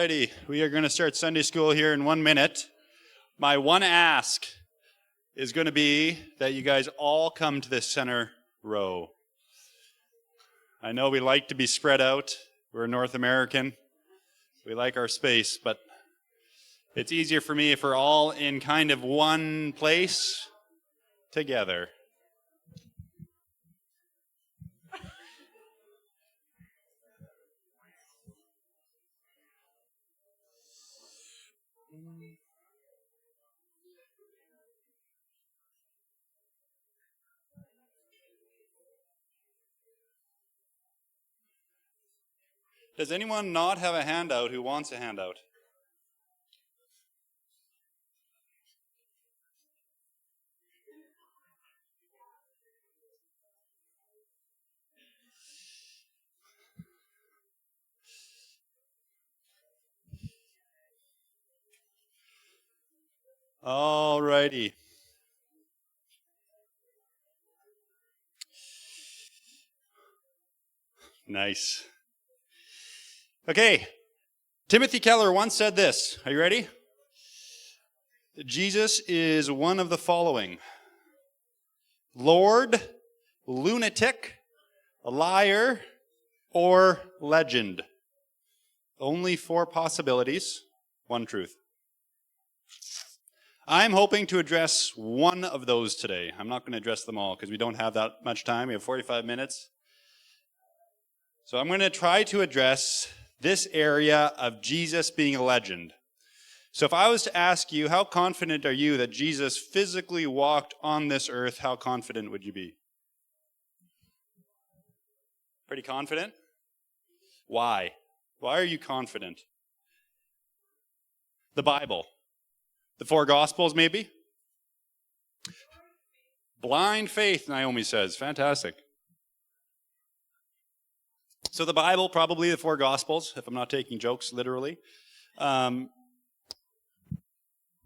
Alrighty, we are going to start Sunday school here in 1 minute. My one ask is going to be that you guys all come to this center row. I know we like to be spread out. We're North American. We like our space, but it's easier for me if we're all in kind of one place together. Does anyone not have a handout who wants a handout? All righty. Nice. Okay. Timothy Keller once said this. Are you ready? Jesus is one of the following: Lord, lunatic, liar, or legend. Only 4 possibilities, 1 truth. I'm hoping to address one of those today. I'm not going to address them all because we don't have that much time. We have 45 minutes. So I'm going to try to address this area of Jesus being a legend. So if I was to ask you, how confident are you that Jesus physically walked on this earth, how confident would you be? Pretty confident? Why? Why are you confident? The Bible. The 4 Gospels, maybe? Blind faith, Naomi says. Fantastic. So the Bible, probably the 4 Gospels, if I'm not taking jokes literally. But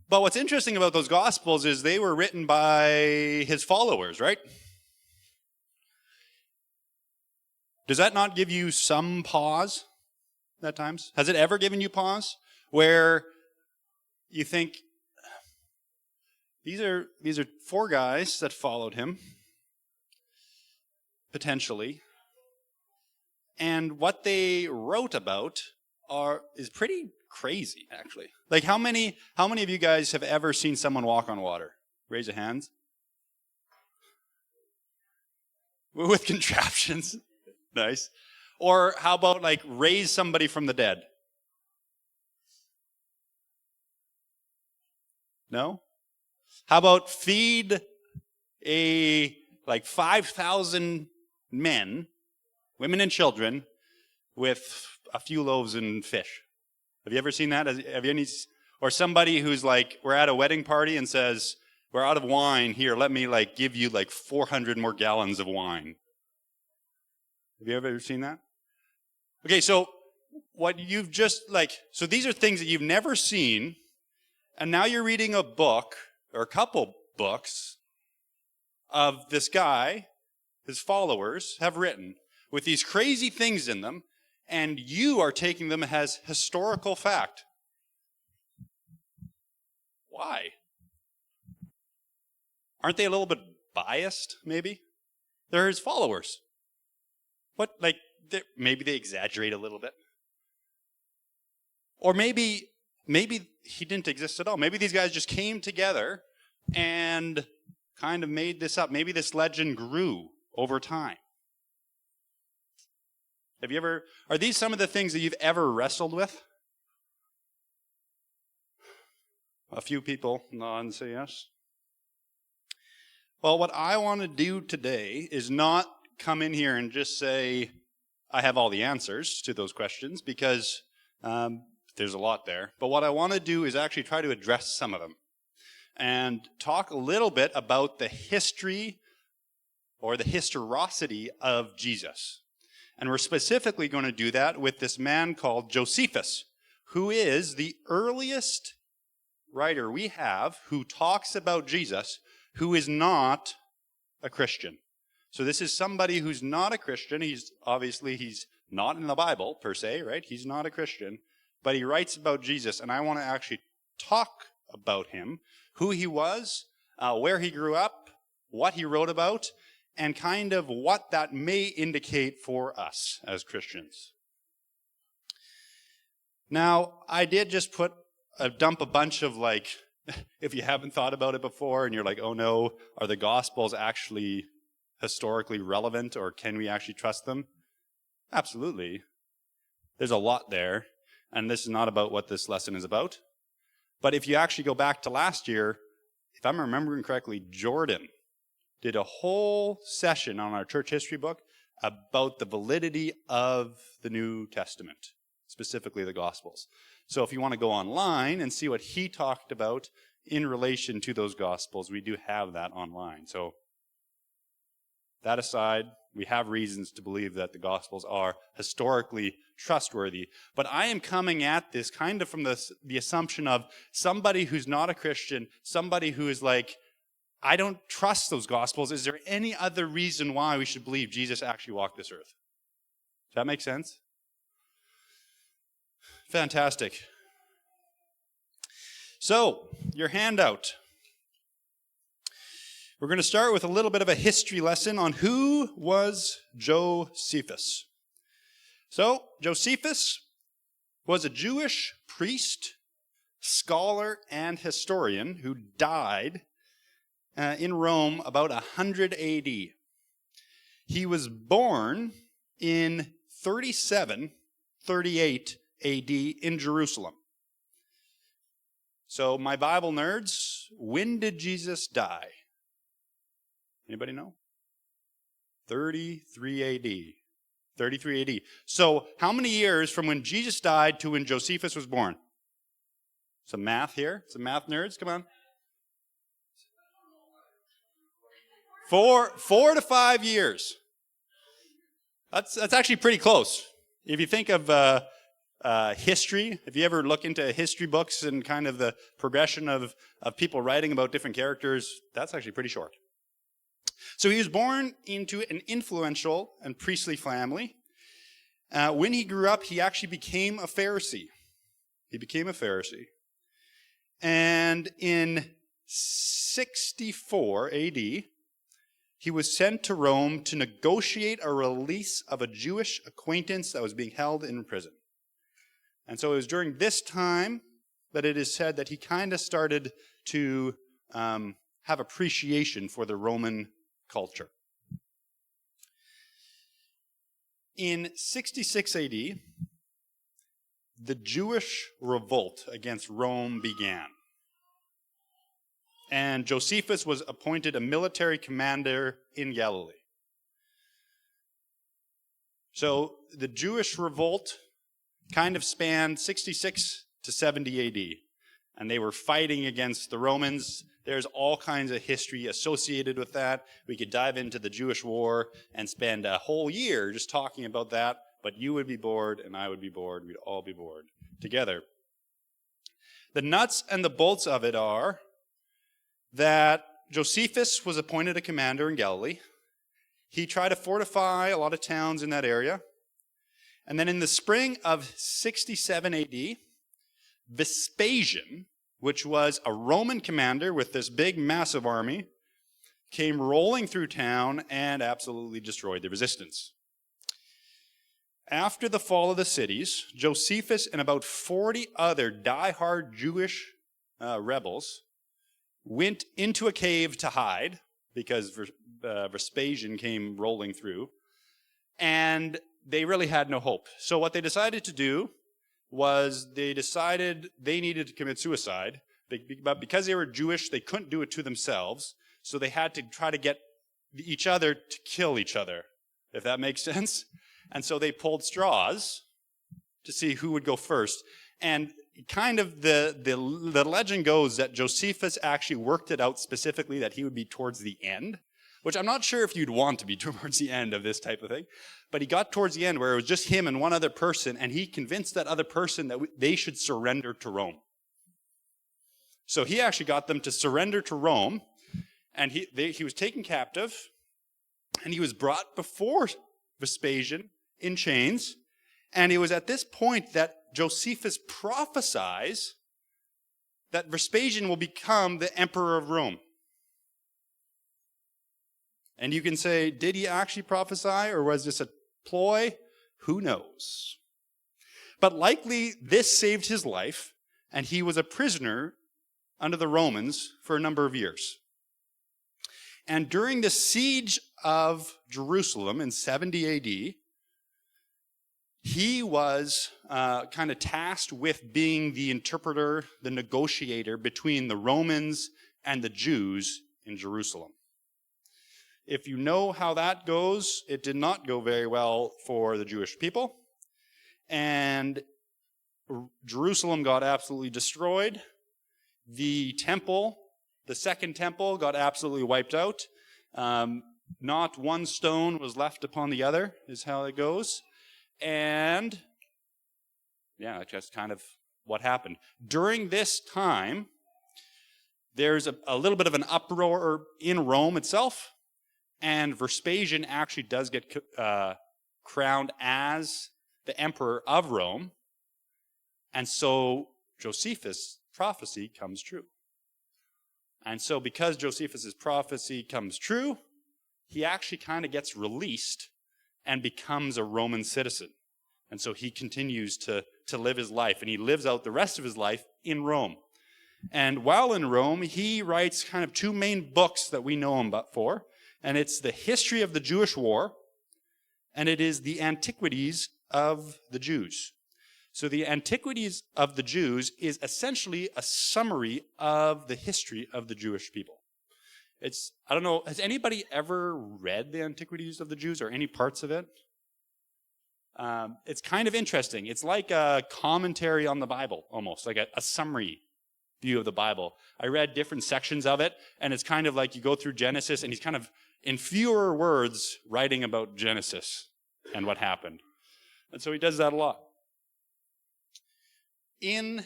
what's interesting about those Gospels is they were written by his followers, right? Does that not give you some pause at times? Has it ever given you pause where you think, these are 4 guys that followed him, potentially, and what they wrote about is pretty crazy, actually. Like, how many of you guys have ever seen someone walk on water? Raise your hands. With contraptions. Nice. Or how about, like, raise somebody from the dead? No? How about feed 5,000 men, women and children, with a few loaves and fish? Have you ever seen that? Have you any? Or somebody who's like, we're at a wedding party and says, we're out of wine here, let me give you 400 more gallons of wine. Have you ever seen that? Okay, so what you've just so these are things that you've never seen, and now you're reading a book, or a couple books, of this guy, his followers have written, with these crazy things in them, and you are taking them as historical fact. Why? Aren't they a little bit biased, maybe? They're his followers. What, maybe they exaggerate a little bit. Or maybe he didn't exist at all. Maybe these guys just came together and kind of made this up. Maybe this legend grew over time. Are these some of the things that you've ever wrestled with? A few people nod and say yes. Well, what I want to do today is not come in here and just say, I have all the answers to those questions, because there's a lot there. But what I want to do is actually try to address some of them and talk a little bit about the history or the historicity of Jesus. And we're specifically going to do that with this man called Josephus, who is the earliest writer we have who talks about Jesus who is not a Christian. So this is somebody who's not a Christian. He's not in the Bible per se, right? He's not a Christian, but he writes about Jesus, and I want to actually talk about him, who he was, where he grew up, what he wrote about, and kind of what that may indicate for us as Christians. Now, I did just dump a bunch of if you haven't thought about it before and you're like, oh no, are the Gospels actually historically relevant, or can we actually trust them? Absolutely. There's a lot there, and this is not about what this lesson is about. But if you actually go back to last year, if I'm remembering correctly, Jordan did a whole session on our church history book about the validity of the New Testament, specifically the Gospels. So if you want to go online and see what he talked about in relation to those Gospels, we do have that online. So that aside, we have reasons to believe that the Gospels are historically trustworthy. But I am coming at this kind of from the assumption of somebody who's not a Christian, somebody who is like, I don't trust those Gospels. Is there any other reason why we should believe Jesus actually walked this earth? Does that make sense? Fantastic. So, your handout. We're going to start with a little bit of a history lesson on who was Josephus. So, Josephus was a Jewish priest, scholar, and historian who died in Rome about 100 AD. He was born in 38 AD in Jerusalem. So, my Bible nerds, when did Jesus die? Anybody know? 33 AD. 33 AD. So, how many years from when Jesus died to when Josephus was born? Some math here. Some math nerds, come on. 4 to 5 years. That's actually pretty close. If you think of history, if you ever look into history books and kind of the progression of people writing about different characters, that's actually pretty short. So he was born into an influential and priestly family. When he grew up, he actually became a Pharisee. And in 64 AD, he was sent to Rome to negotiate a release of a Jewish acquaintance that was being held in prison. And so it was during this time that it is said that he kind of started to have appreciation for the Roman culture. In 66 AD, the Jewish revolt against Rome began. And Josephus was appointed a military commander in Galilee. So the Jewish revolt kind of spanned 66 to 70 AD. And they were fighting against the Romans. There's all kinds of history associated with that. We could dive into the Jewish War and spend a whole year just talking about that. But you would be bored, and I would be bored. We'd all be bored together. The nuts and the bolts of it are that Josephus was appointed a commander in Galilee. He tried to fortify a lot of towns in that area. And then in the spring of 67 AD, Vespasian, which was a Roman commander with this big, massive army, came rolling through town and absolutely destroyed the resistance. After the fall of the cities, Josephus and about 40 other die-hard Jewish rebels went into a cave to hide because Vespasian came rolling through, and they really had no hope. So what they decided to do was they decided they needed to commit suicide, but because they were Jewish, they couldn't do it to themselves, so they had to try to get each other to kill each other, if that makes sense. And so they pulled straws to see who would go first. And kind of the legend goes that Josephus actually worked it out specifically that he would be towards the end, which I'm not sure if you'd want to be towards the end of this type of thing. But he got towards the end where it was just him and one other person, and he convinced that other person that they should surrender to Rome. So he actually got them to surrender to Rome, and he was taken captive, and he was brought before Vespasian in chains, And it was at this point that Josephus prophesies that Vespasian will become the emperor of Rome. And you can say, did he actually prophesy, or was this a ploy? Who knows? But likely this saved his life, and he was a prisoner under the Romans for a number of years. And during the siege of Jerusalem in 70 AD, he was kind of tasked with being the interpreter, the negotiator between the Romans and the Jews in Jerusalem. If you know how that goes, it did not go very well for the Jewish people. And Jerusalem got absolutely destroyed. The temple, the second temple, got absolutely wiped out. Not one stone was left upon the other, is how it goes. And yeah, that's just kind of what happened. During this time, there's a little bit of an uproar in Rome itself, and Vespasian actually does get crowned as the emperor of Rome, and so Josephus' prophecy comes true. And so because Josephus' prophecy comes true, he actually kind of gets released and becomes a Roman citizen. And so he continues to live his life, and he lives out the rest of his life in Rome. And while in Rome, he writes kind of two main books that we know him for, and it's the History of the Jewish War, and it is the Antiquities of the Jews. So the Antiquities of the Jews is essentially a summary of the history of the Jewish people. I don't know, has anybody ever read the Antiquities of the Jews or any parts of it? It's kind of interesting. It's like a commentary on the Bible, almost, like a summary view of the Bible. I read different sections of it, and it's kind of like you go through Genesis, and he's kind of, in fewer words, writing about Genesis and what happened. And so he does that a lot. In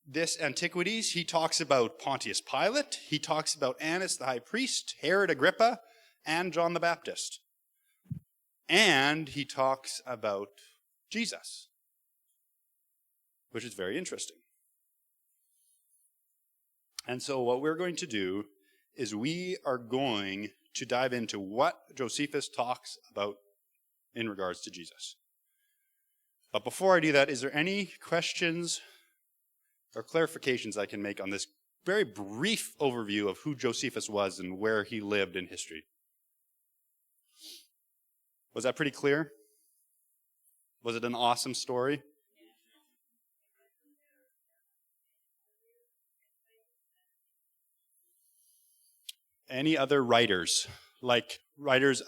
this Antiquities, he talks about Pontius Pilate, he talks about Annas the high priest, Herod Agrippa, and John the Baptist. And he talks about Jesus, which is very interesting. And so what we're going to do is we are going to dive into what Josephus talks about in regards to Jesus. But before I do that, is there any questions or clarifications I can make on this very brief overview of who Josephus was and where he lived in history? Was that pretty clear? Was it an awesome story? Any other writers, like writers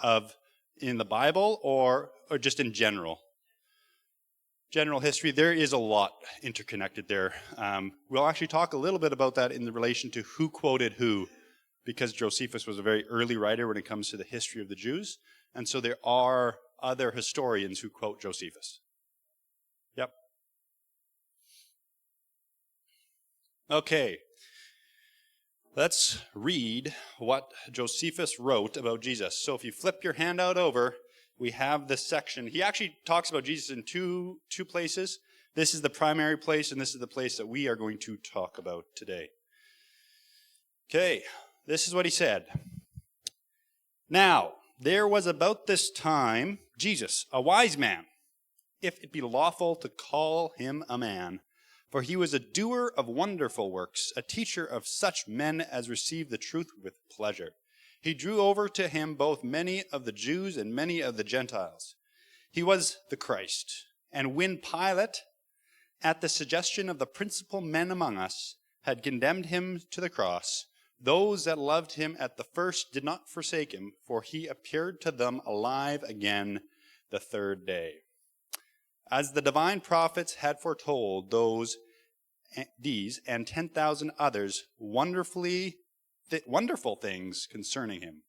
in the Bible or just in general? General history, there is a lot interconnected there. We'll actually talk a little bit about that in the relation to who quoted who, because Josephus was a very early writer when it comes to the history of the Jews, and so there are other historians who quote Josephus. Yep. Okay. Let's read what Josephus wrote about Jesus. So if you flip your handout over, we have this section. He actually talks about Jesus in two places. This is the primary place, and this is the place that we are going to talk about today. Okay, this is what he said. Now, there was about this time Jesus, a wise man, if it be lawful to call him a man, for he was a doer of wonderful works, a teacher of such men as receive the truth with pleasure. He drew over to him both many of the Jews and many of the Gentiles. He was the Christ. And when Pilate, at the suggestion of the principal men among us, had condemned him to the cross, those that loved him at the first did not forsake him, for he appeared to them alive again the third day. As the divine prophets had foretold these and 10,000 others wonderful things concerning him.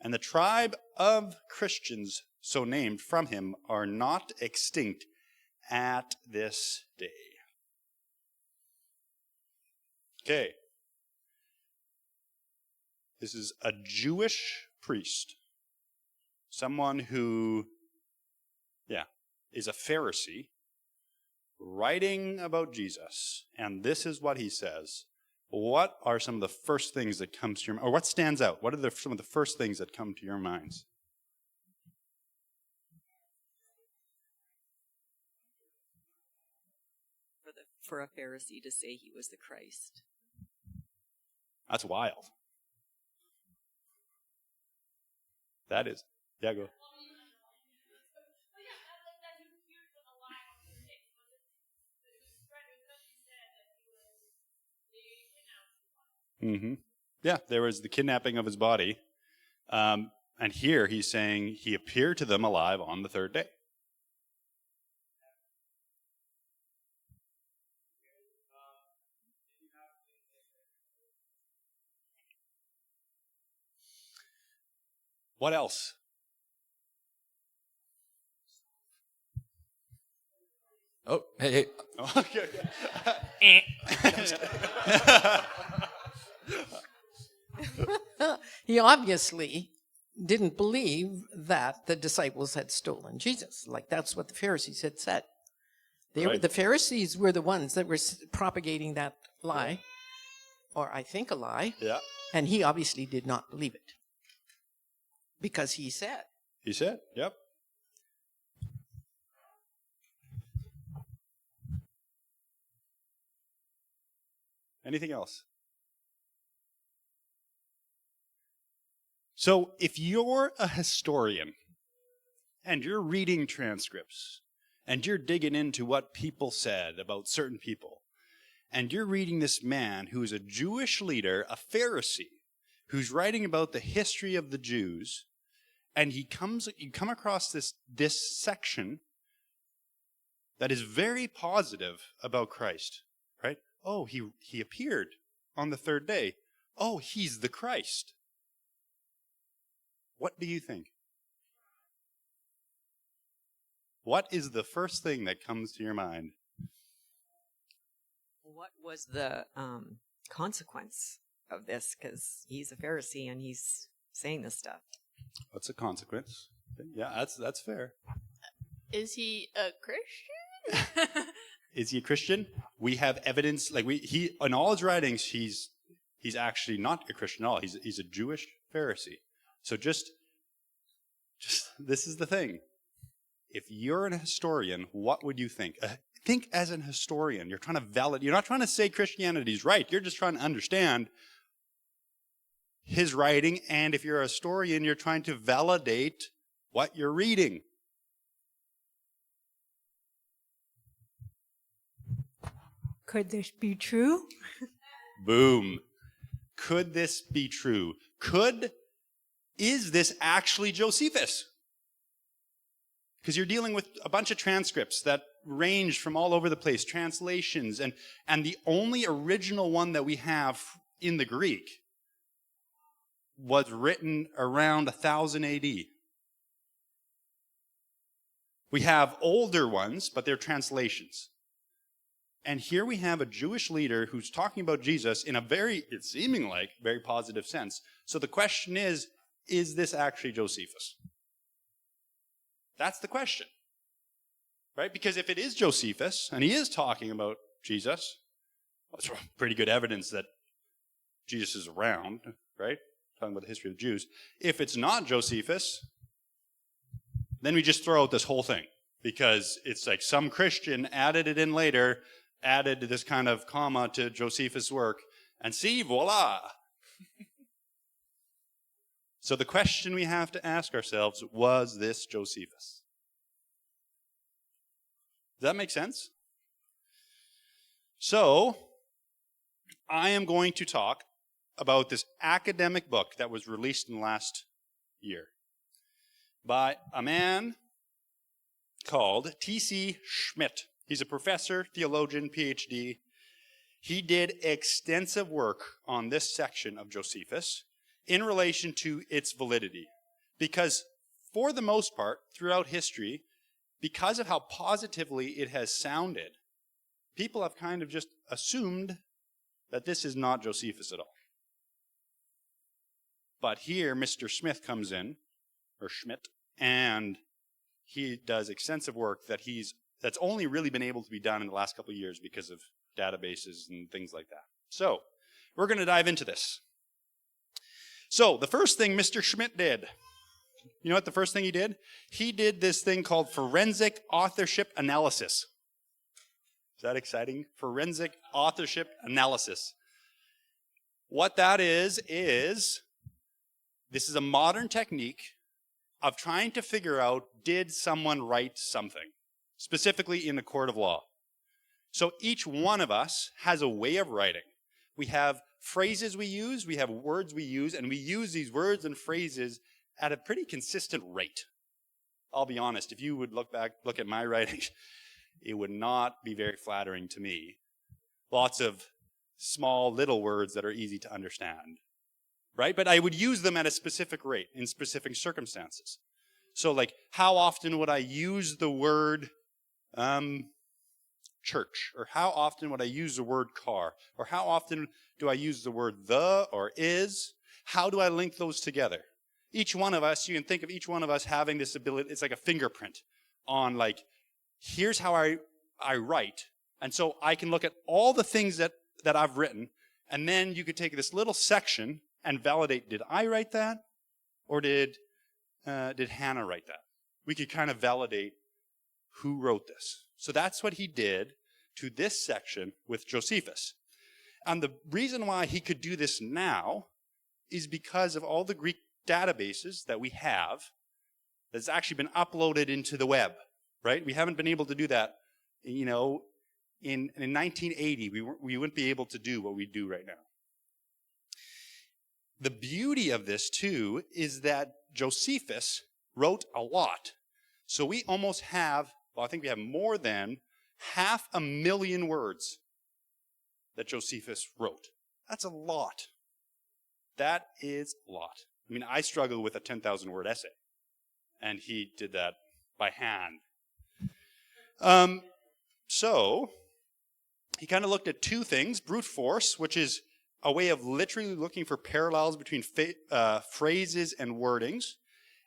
And the tribe of Christians so named from him are not extinct at this day. Okay. This is a Jewish priest. Someone who, is a Pharisee. writing about Jesus, and this is what he says. What are some of the first things that come to your mind? Or what stands out? What are some of the first things that come to your minds? For a Pharisee to say he was the Christ. That's wild. That is. Yeah, go. Mm-hmm. Yeah, there was the kidnapping of his body. And here he's saying he appeared to them alive on the third day. What else? Oh, hey. Okay. He obviously didn't believe that the disciples had stolen Jesus. Like, that's what the Pharisees had said. The Pharisees were the ones that were propagating that lie, or I think a lie. Yeah. And he obviously did not believe it. Because he said. He said, yep. Anything else? So if you're a historian and you're reading transcripts and you're digging into what people said about certain people, and you're reading this man who is a Jewish leader, a Pharisee, who's writing about the history of the Jews, and you come across this section that is very positive about Christ, right? Oh, he appeared on the third day. Oh, he's the Christ. What do you think? What is the first thing that comes to your mind? What was the consequence of this? Because he's a Pharisee and he's saying this stuff. What's the consequence? Yeah, that's fair. Is he a Christian? Is he a Christian? We have evidence, he in all his writings, he's actually not a Christian at all. He's a Jewish Pharisee. So just this is the thing. If you're a historian, what would you think? Think as an historian. You're trying to validate. You're not trying to say Christianity's right. You're just trying to understand his writing. And if you're a historian, you're trying to validate what you're reading. Could this be true? Boom. Could this be true? Is this actually Josephus? Because you're dealing with a bunch of transcripts that range from all over the place, translations, and the only original one that we have in the Greek was written around 1000 AD. We have older ones, but they're translations. And here we have a Jewish leader who's talking about Jesus in a it's seeming like, very positive sense. So the question is this actually Josephus? That's the question, right? Because if it is Josephus, and he is talking about Jesus, well, it's pretty good evidence that Jesus is around, right? Talking about the history of the Jews. If it's not Josephus, then we just throw out this whole thing, because it's like some Christian added it in later, added this kind of comma to Josephus' work, and see, voila! So the question we have to ask ourselves, was this Josephus? Does that make sense? So, I am going to talk about this academic book that was released in the last year by a man called T.C. Schmidt. He's a professor, theologian, PhD. He did extensive work on this section of Josephus in relation to its validity. Because for the most part, throughout history, because of how positively it has sounded, people have kind of just assumed that this is not Josephus at all. But here, Mr. Smith comes in, or Schmidt, and he does extensive work that he's that's only really been able to be done in the last couple of years because of databases and things like that. So we're going to dive into this. So the first thing Mr. Schmidt did, you know what the first thing he did? He did this thing called forensic authorship analysis. Is that exciting? Forensic authorship analysis. What that is this is a modern technique of trying to figure out, did someone write something, specifically in the court of law? So each one of us has a way of writing. We have phrases we use, we have words we use, and we use these words and phrases at a pretty consistent rate. I'll be honest, if you would look at my writing, it would not be very flattering to me. Lots of small little words that are easy to understand, right? But I would use them at a specific rate in specific circumstances. So like, how often would I use the word church? Or how often would I use the word car? Or how often do I use the word the or is? How do I link those together? Each one of us, you can think of each one of us having this ability. It's like a fingerprint on like, here's how I write. And so I can look at all the things that I've written, and then you could take this little section and validate, did I write that? Or did Hannah write that? We could kind of validate who wrote this. So that's what he did to this section with Josephus. And the reason why he could do this now is because of all the Greek databases that we have that's actually been uploaded into the web, right? We haven't been able to do that, you know, in 1980, we wouldn't be able to do what we do right now. The beauty of this, too, is that Josephus wrote a lot. So we almost have, well, I think we have more than 500,000 words that Josephus wrote. That's a lot. That is a lot. I mean, I struggle with a 10,000-word essay, and he did that by hand. So he kind of looked at two things: brute force, which is a way of literally looking for parallels between phrases and wordings.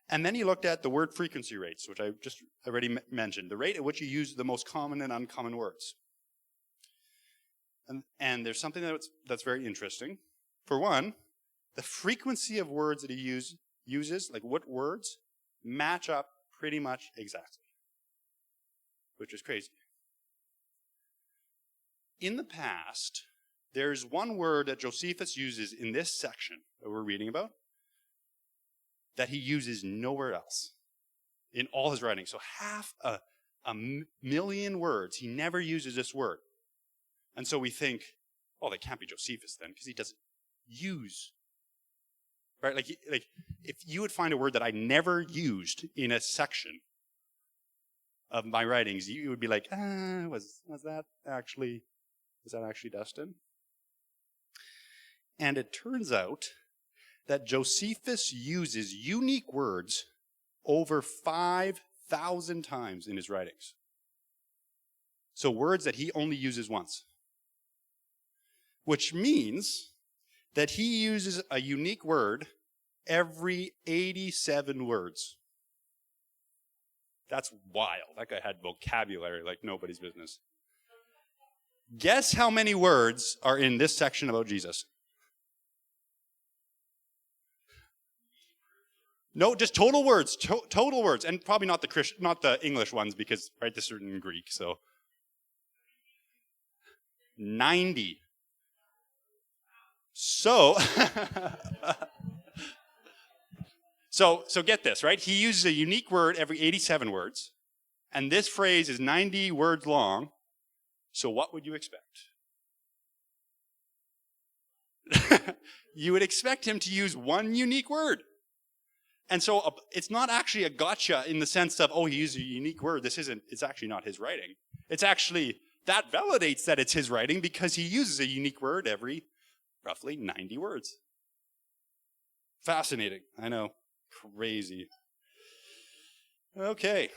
And then he looked at the word frequency rates, which I just already mentioned, the rate at which you use the most common and uncommon words. And there's something that's very interesting. For one, the frequency of words that he uses, like what words, match up pretty much exactly, which is crazy. In the past, there's one word that Josephus uses in this section that we're reading about that he uses nowhere else in all his writings. So 500,000 words, he never uses this word. And so we think, oh, that can't be Josephus then, because he doesn't use, right? Like if you would find a word that I never used in a section of my writings, you would be like, was that actually Dustin? And it turns out that Josephus uses unique words over 5,000 times in his writings. So words that he only uses once. Which means that he uses a unique word every 87 words. That's wild. That guy had vocabulary like nobody's business. Guess how many words are in this section about Jesus? No, just total words. Total words, and probably not the English ones, because right, this is written in Greek. So 90. So get this, right? He uses a unique word every 87 words, and this phrase is 90 words long. So what would you expect? You would expect him to use one unique word. And so it's not actually a gotcha in the sense of, oh, he used a unique word. It's actually not his writing. It's actually, that validates that it's his writing because he uses a unique word every roughly 90 words. Fascinating. I know. Crazy. Okay.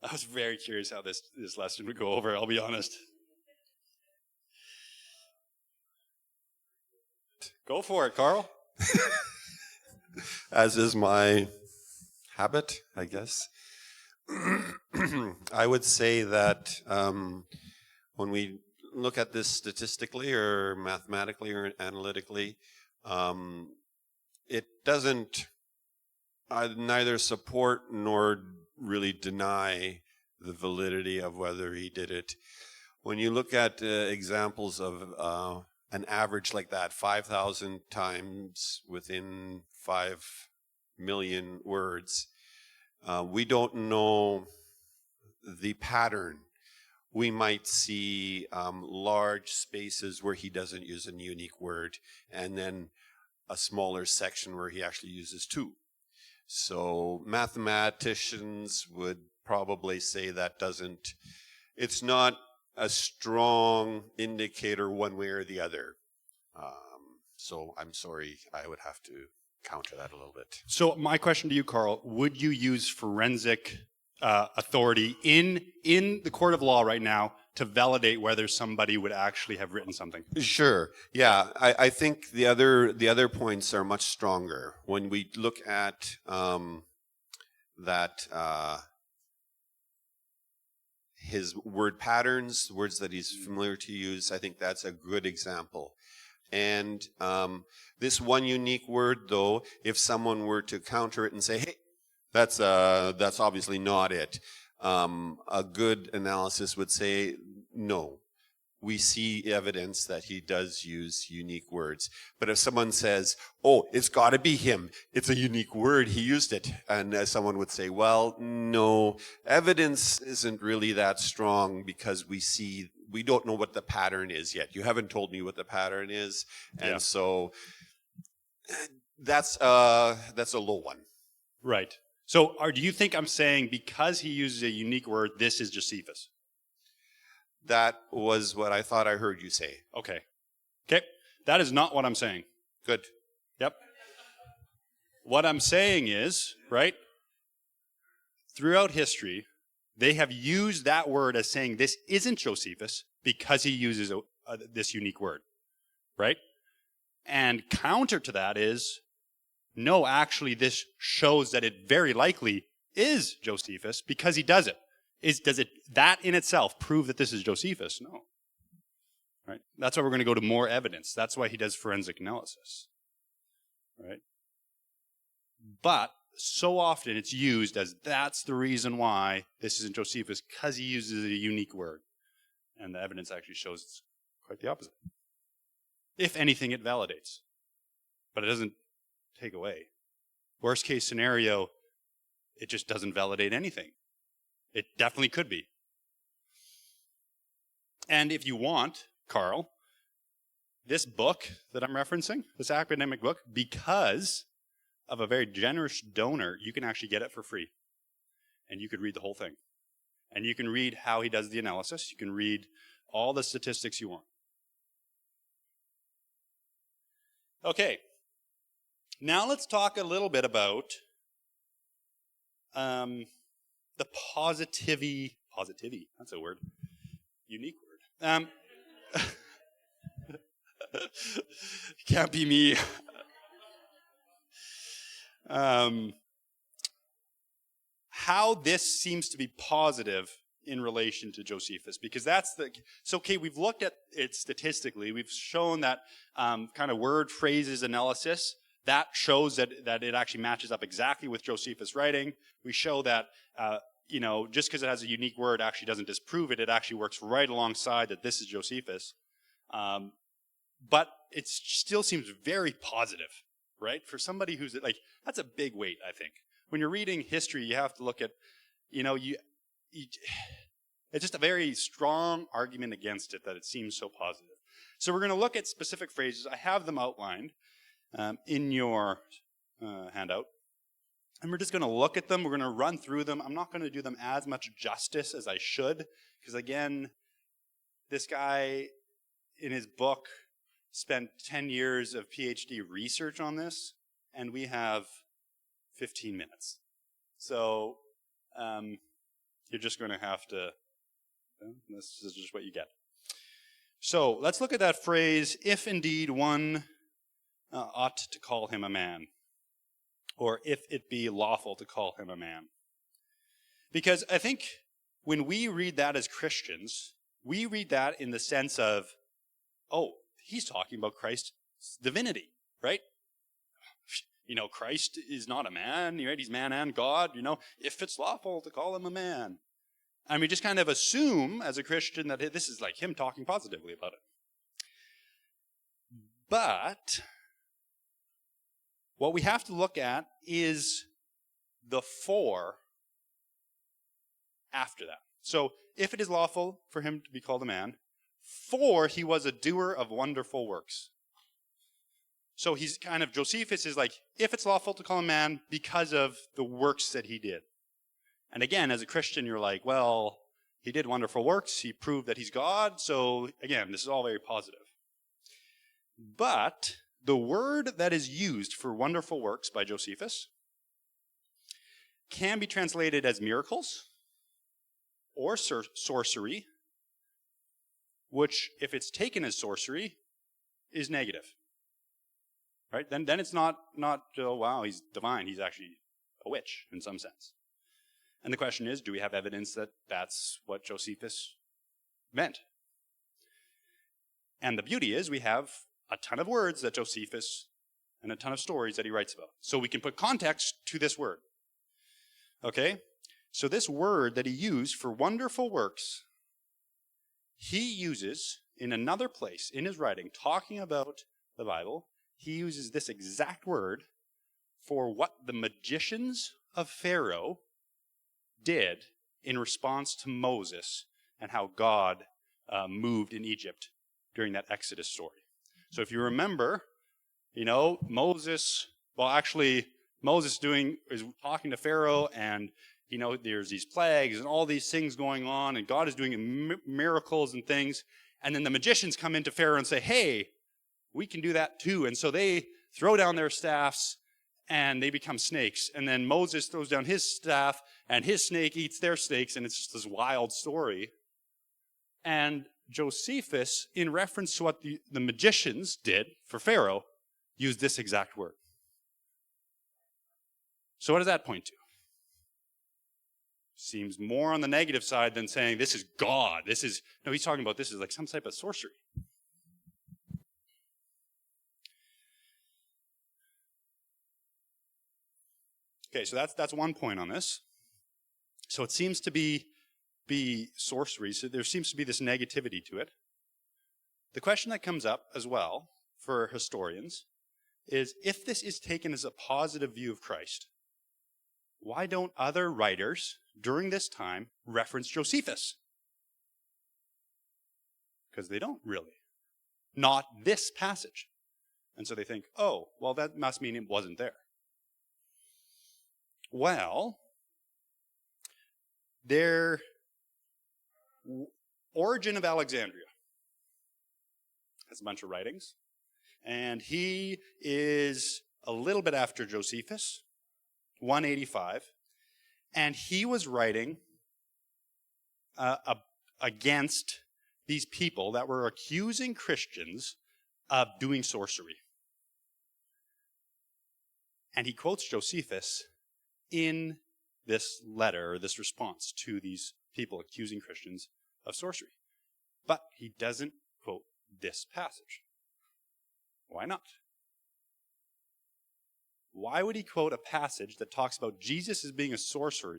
I was very curious how this lesson would go over, I'll be honest. Go for it, Carl. As is my habit, I guess. I would say that when we look at this statistically or mathematically or analytically, it doesn't neither support nor really deny the validity of whether he did it. When you look at examples of an average like that, 5,000 times within 5 million words, we don't know the pattern. We might see large spaces where he doesn't use a unique word, and then a smaller section where he actually uses two. So mathematicians would probably say that it's not a strong indicator one way or the other. So I'm sorry, I would have to counter that a little bit. So my question to you, Carl, would you use forensic authority in the court of law right now to validate whether somebody would actually have written something? Sure. Yeah, I think the other points are much stronger. When we look at his word patterns, words that he's familiar to use, I think that's a good example. And this one unique word, though, if someone were to counter it and say, hey, that's obviously not it, a good analysis would say, no, we see evidence that he does use unique words. But if someone says, oh, it's got to be him, it's a unique word, he used it, and someone would say, well, no, evidence isn't really that strong because we don't know what the pattern is yet. You haven't told me what the pattern is, and so that's a low one. Right. So do you think I'm saying because he uses a unique word, this is Josephus? That was what I thought I heard you say. Okay. Okay. That is not what I'm saying. Good. Yep. What I'm saying is, right, throughout history, they have used that word as saying this isn't Josephus because he uses this unique word, right? And counter to that is, no, actually, this shows that it very likely is Josephus because he does it. Does that in itself prove that this is Josephus? No. Right? That's why we're going to go to more evidence. That's why he does forensic analysis. Right? But so often it's used as that's the reason why this isn't Josephus, because he uses a unique word. And the evidence actually shows it's quite the opposite. If anything, it validates. But it doesn't take away. Worst case scenario, it just doesn't validate anything. It definitely could be. And if you want, Carl, this book that I'm referencing, this academic book, because of a very generous donor, you can actually get it for free. And you could read the whole thing. And you can read how he does the analysis. You can read all the statistics you want. Okay. Now let's talk a little bit about the positivity, that's a word, unique word. Can't be me. How this seems to be positive in relation to Josephus, because okay, we've looked at it statistically. We've shown that kind of word phrases analysis, that shows that it actually matches up exactly with Josephus' writing. We show that, just because it has a unique word actually doesn't disprove it. It actually works right alongside that this is Josephus. But it still seems very positive, right? For somebody who's that's a big weight, I think. When you're reading history, you have to look at, it's just a very strong argument against it that it seems so positive. So we're going to look at specific phrases. I have them outlined in your handout. And we're just going to look at them. We're going to run through them. I'm not going to do them as much justice as I should, because again, this guy in his book spent 10 years of PhD research on this, and we have 15 minutes. So you're just going to have to, this is just what you get. So let's look at that phrase, if indeed one ought to call him a man, or if it be lawful to call him a man. Because I think when we read that as Christians, we read that in the sense of, oh, he's talking about Christ's divinity, right? You know, Christ is not a man, right? He's man and God, you know, if it's lawful to call him a man. And we just kind of assume as a Christian that this is like him talking positively about it. But what we have to look at is the for after that. So if it is lawful for him to be called a man, for he was a doer of wonderful works. So he's kind of, Josephus is like, if it's lawful to call a man because of the works that he did. And again, as a Christian, you're like, well, he did wonderful works. He proved that he's God. So again, this is all very positive. But the word that is used for wonderful works by Josephus can be translated as miracles or sorcery, which, if it's taken as sorcery, is negative. Right? Then it's not, oh, wow, he's divine. He's actually a witch in some sense. And the question is, do we have evidence that that's what Josephus meant? And the beauty is we have a ton of words that Josephus and a ton of stories that he writes about. So we can put context to this word. Okay? So this word that he used for wonderful works, he uses in another place in his writing, talking about the Bible, he uses this exact word for what the magicians of Pharaoh did in response to Moses and how God moved in Egypt during that Exodus story. So if you remember, you know, Moses is talking to Pharaoh, and you know, there's these plagues and all these things going on, and God is doing miracles and things, and then the magicians come into Pharaoh and say, hey, we can do that too. And so they throw down their staffs and they become snakes. And then Moses throws down his staff and his snake eats their snakes, and it's just this wild story. And Josephus, in reference to what the magicians did for Pharaoh, used this exact word. So what does that point to? Seems more on the negative side than saying this is God. He's talking about this is like some type of sorcery. Okay, so that's one point on this. So it seems to be sorcery. So there seems to be this negativity to it. The question that comes up as well for historians is, if this is taken as a positive view of Christ, why don't other writers during this time reference Josephus? Because they don't really. Not this passage. And so they think, oh, well, that must mean it wasn't there. Well, Origen of Alexandria has a bunch of writings, and he is a little bit after Josephus, 185, and he was writing against these people that were accusing Christians of doing sorcery. And he quotes Josephus in this letter, or this response to these people accusing Christians of sorcery. But he doesn't quote this passage. Why not? Why would he quote a passage that talks about Jesus as being a sorcerer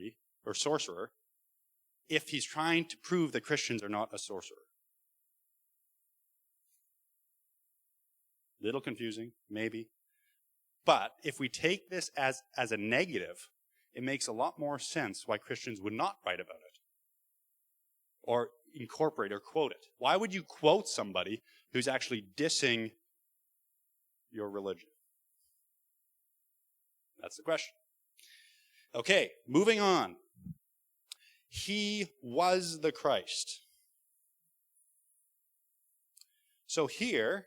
if he's trying to prove that Christians are not a sorcerer? Little confusing, maybe. But if we take this as a negative, it makes a lot more sense why Christians would not write about it or incorporate or quote it. Why would you quote somebody who's actually dissing your religion? That's the question. Okay, moving on. He was the Christ. So here,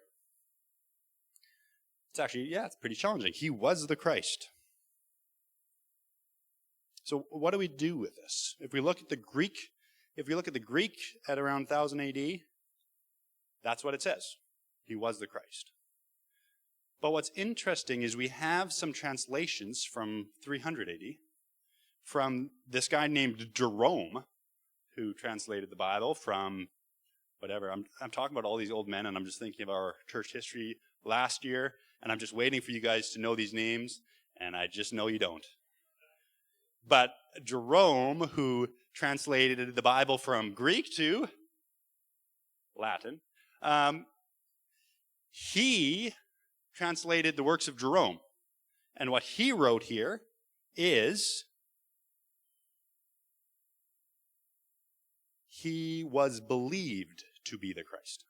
it's pretty challenging. He was the Christ. So what do we do with this? If we look at the Greek at around 1000 AD, that's what it says. He was the Christ. But what's interesting is we have some translations from 300 AD from this guy named Jerome, who translated the Bible from whatever. I'm talking about all these old men, and I'm just thinking of our church history last year, and I'm just waiting for you guys to know these names, and I just know you don't. But Jerome, who translated the Bible from Greek to Latin, he translated the works of Jerome. And what he wrote here is, he was believed to be the Christ.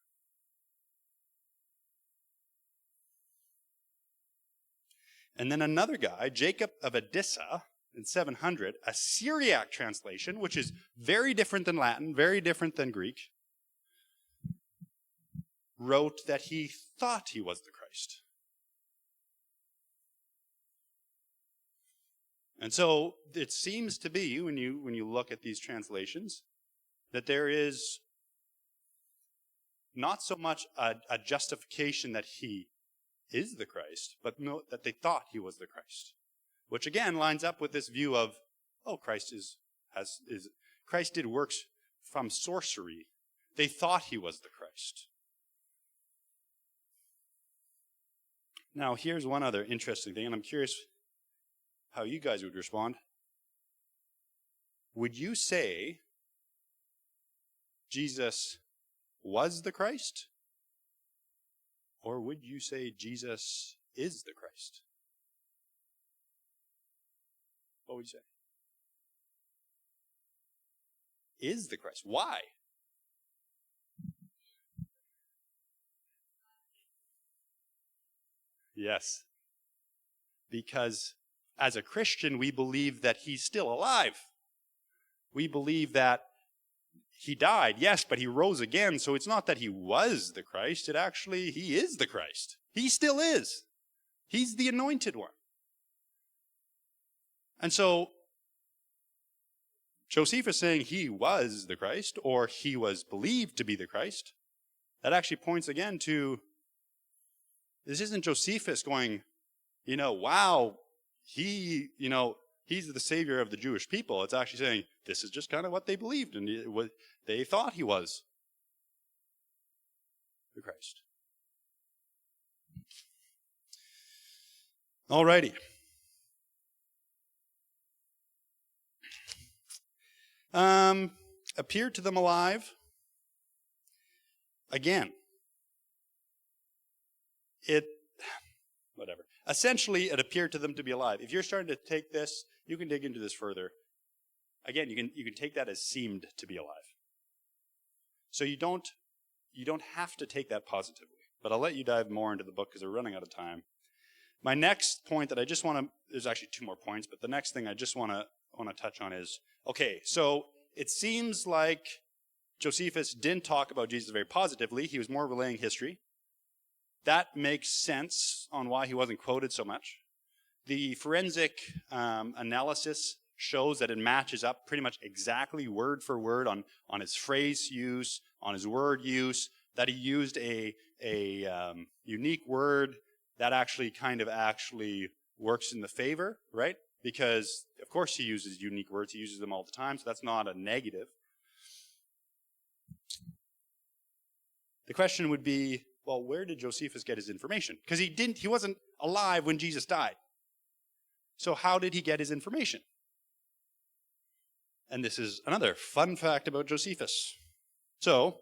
And then another guy, Jacob of Edessa, in 700, a Syriac translation, which is very different than Latin, very different than Greek, wrote that he thought he was the Christ. And so it seems to be, when you look at these translations, that there is not so much a justification that he is the Christ, but that they thought he was the Christ. Which again lines up with this view of, oh, Christ did works from sorcery. They thought he was the Christ. Now, here's one other interesting thing, and I'm curious how you guys would respond. Would you say Jesus was the Christ? Or would you say Jesus is the Christ? What would you say? Is the Christ. Why? Yes. Because as a Christian, we believe that he's still alive. We believe that he died, yes, but he rose again. So it's not that he was the Christ. He is the Christ. He still is. He's the anointed one. And so Josephus saying he was the Christ, or he was believed to be the Christ, that actually points again to, this isn't Josephus going, wow, he's the savior of the Jewish people. It's actually saying this is just kind of what they believed, and they thought he was the Christ. Alrighty. Appeared to them alive. Again, essentially, it appeared to them to be alive. If you're starting to take this, you can dig into this further. Again, you can take that as seemed to be alive. So you don't have to take that positively. But I'll let you dive more into the book because we're running out of time. My next point that I just want to, there's actually two more points, but the next thing I just want to touch on is, okay, so it seems like Josephus didn't talk about Jesus very positively. He was more relaying history. That makes sense on why he wasn't quoted so much. The forensic analysis shows that it matches up pretty much exactly word for word on his phrase use, on his word use, that he used a unique word that actually works in the favor, right? Because, of course, he uses unique words. He uses them all the time, so that's not a negative. The question would be, well, where did Josephus get his information? Because he wasn't alive when Jesus died. So how did he get his information? And this is another fun fact about Josephus. So,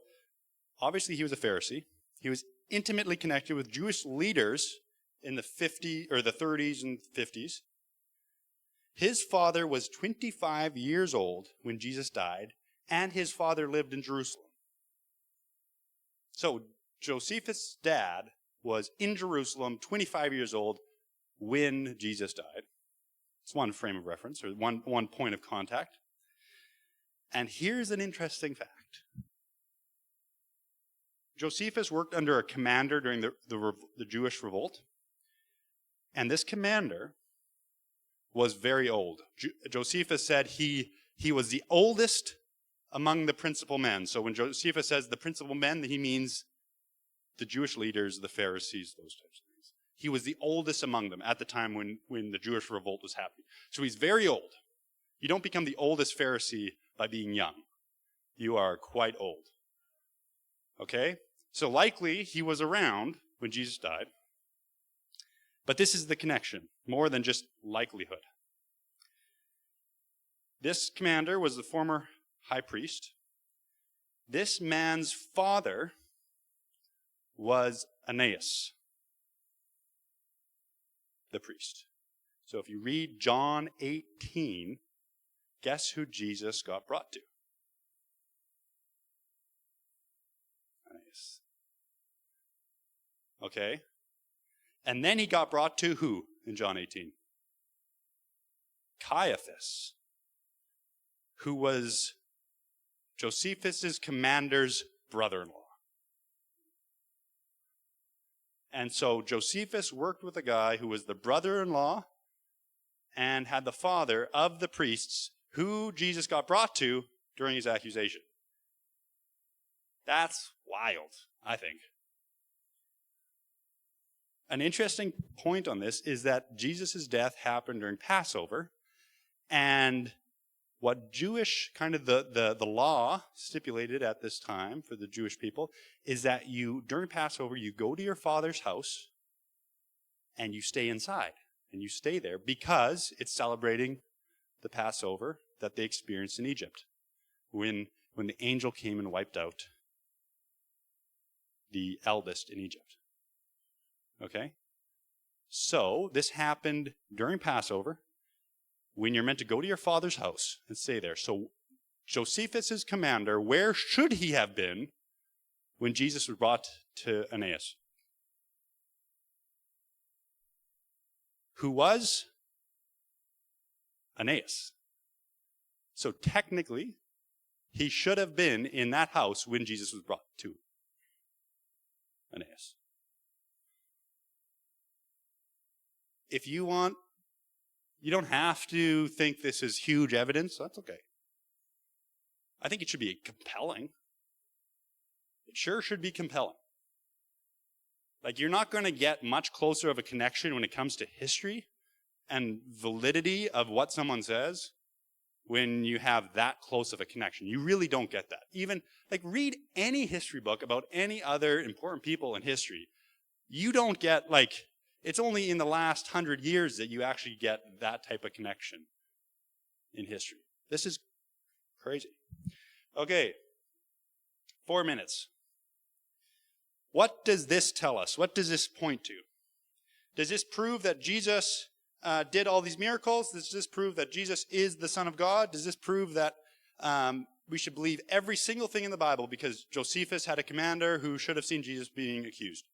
obviously he was a Pharisee. He was intimately connected with Jewish leaders in the 30s and 50s. His father was 25 years old when Jesus died, and his father lived in Jerusalem. So Josephus' dad was in Jerusalem, 25 years old, when Jesus died. It's one frame of reference, or one point of contact. And here's an interesting fact. Josephus worked under a commander during the Jewish revolt. And this commander was very old. Josephus said he was the oldest among the principal men. So when Josephus says the principal men, he means the Jewish leaders, the Pharisees, those types of things. He was the oldest among them at the time when the Jewish revolt was happening. So he's very old. You don't become the oldest Pharisee by being young. You are quite old. Okay? So likely he was around when Jesus died. But this is the connection, more than just likelihood. This commander was the former high priest. This man's father was Aeneas, the priest. So if you read John 18, guess who Jesus got brought to? Aeneas. Okay? And then he got brought to who in John 18? Caiaphas, who was Josephus' commander's brother-in-law. And so Josephus worked with a guy who was the brother-in-law and had the father of the priests who Jesus got brought to during his accusation. That's wild, I think. An interesting point on this is that Jesus' death happened during Passover, and what Jewish, kind of the law stipulated at this time for the Jewish people is that during Passover, you go to your father's house and you stay inside. And you stay there because it's celebrating the Passover that they experienced in Egypt when the angel came and wiped out the eldest in Egypt. Okay? So this happened during Passover, when you're meant to go to your father's house and stay there. So Josephus' commander, where should he have been when Jesus was brought to Aeneas? Who was? Aeneas. So technically, he should have been in that house when Jesus was brought to Aeneas. If you want, you don't have to think this is huge evidence. That's okay. I think it should be compelling. It sure should be compelling. Like, you're not going to get much closer of a connection when it comes to history and validity of what someone says when you have that close of a connection. You really don't get that. Even, like, read any history book about any other important people in history. You don't get, like, it's only in the last 100 years that you actually get that type of connection in history. This is crazy. Okay, 4 minutes. What does this tell us? What does this point to? Does this prove that Jesus did all these miracles? Does this prove that Jesus is the Son of God? Does this prove that we should believe every single thing in the Bible because Josephus had a commander who should have seen Jesus being accused?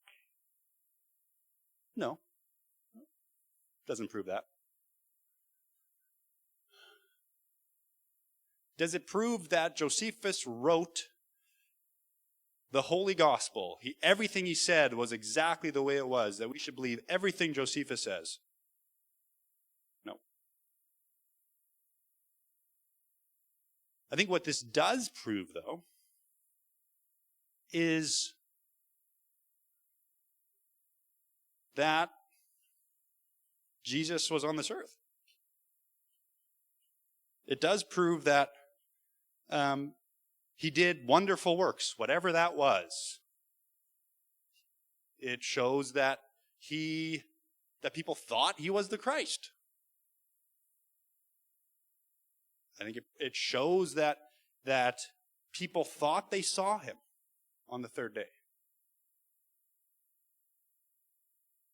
No. Doesn't prove that. Does it prove that Josephus wrote the Holy Gospel? Everything he said was exactly the way it was, that we should believe everything Josephus says? No. I think what this does prove, though, is that Jesus was on this earth. It does prove that he did wonderful works, whatever that was. It shows that people thought he was the Christ. I think it shows that people thought they saw him on the third day.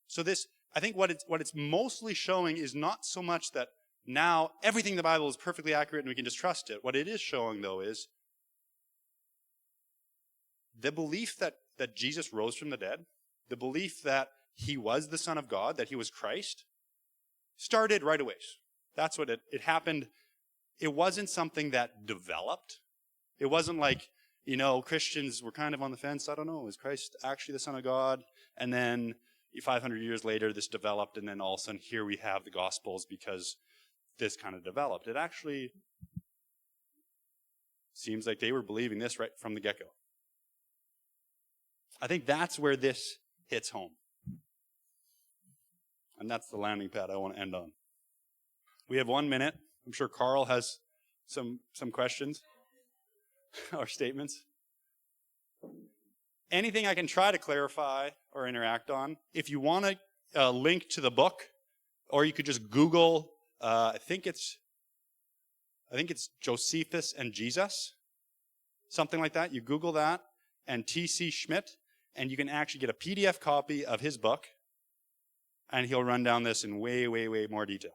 So this, I think what it's mostly showing is not so much that now everything in the Bible is perfectly accurate and we can just trust it. What it is showing, though, is the belief that Jesus rose from the dead, the belief that he was the Son of God, that he was Christ, started right away. That's what it happened. It wasn't something that developed. It wasn't like, Christians were kind of on the fence. I don't know, is Christ actually the Son of God? And then 500 years later, this developed, and then all of a sudden, here we have the Gospels because this kind of developed. It actually seems like they were believing this right from the get-go. I think that's where this hits home. And that's the landing pad I want to end on. We have 1 minute. I'm sure Carl has some questions or statements. Anything I can try to clarify or interact on. If you want a link to the book, or you could just Google, I think it's Josephus and Jesus, something like that. You Google that and T.C. Schmidt, and you can actually get a PDF copy of his book, and he'll run down this in way, way, way more detail.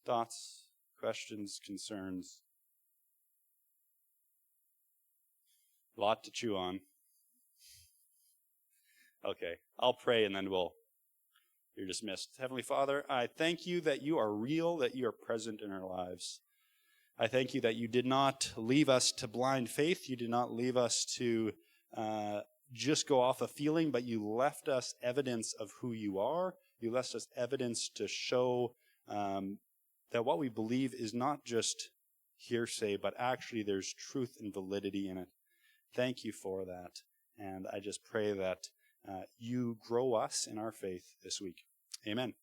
Thoughts, questions, concerns? A lot to chew on. Okay, I'll pray and then you're dismissed. Heavenly Father, I thank you that you are real, that you are present in our lives. I thank you that you did not leave us to blind faith. You did not leave us to just go off a feeling, but you left us evidence of who you are. You left us evidence to show that what we believe is not just hearsay, but actually there's truth and validity in it. Thank you for that. And I just pray that you grow us in our faith this week. Amen.